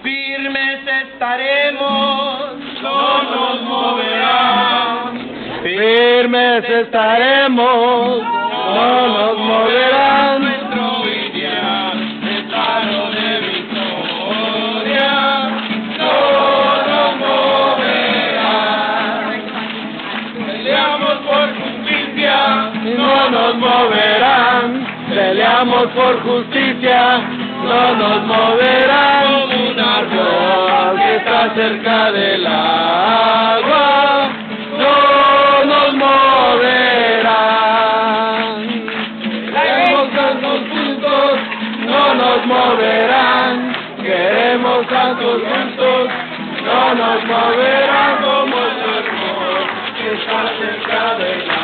Firmes estaremos, no nos moverán. Firmes estaremos, no nos moverán. Nuestro ideal es claro de victoria, no nos moverán. Peleamos por justicia, No nos moverán. Peleamos por justicia, no nos moverán. como un Árbol que está cerca del agua, no nos moverán. Queremos tantos juntos, no nos moverán. Queremos tantos juntos, no nos moverán como el árbol que está cerca del agua.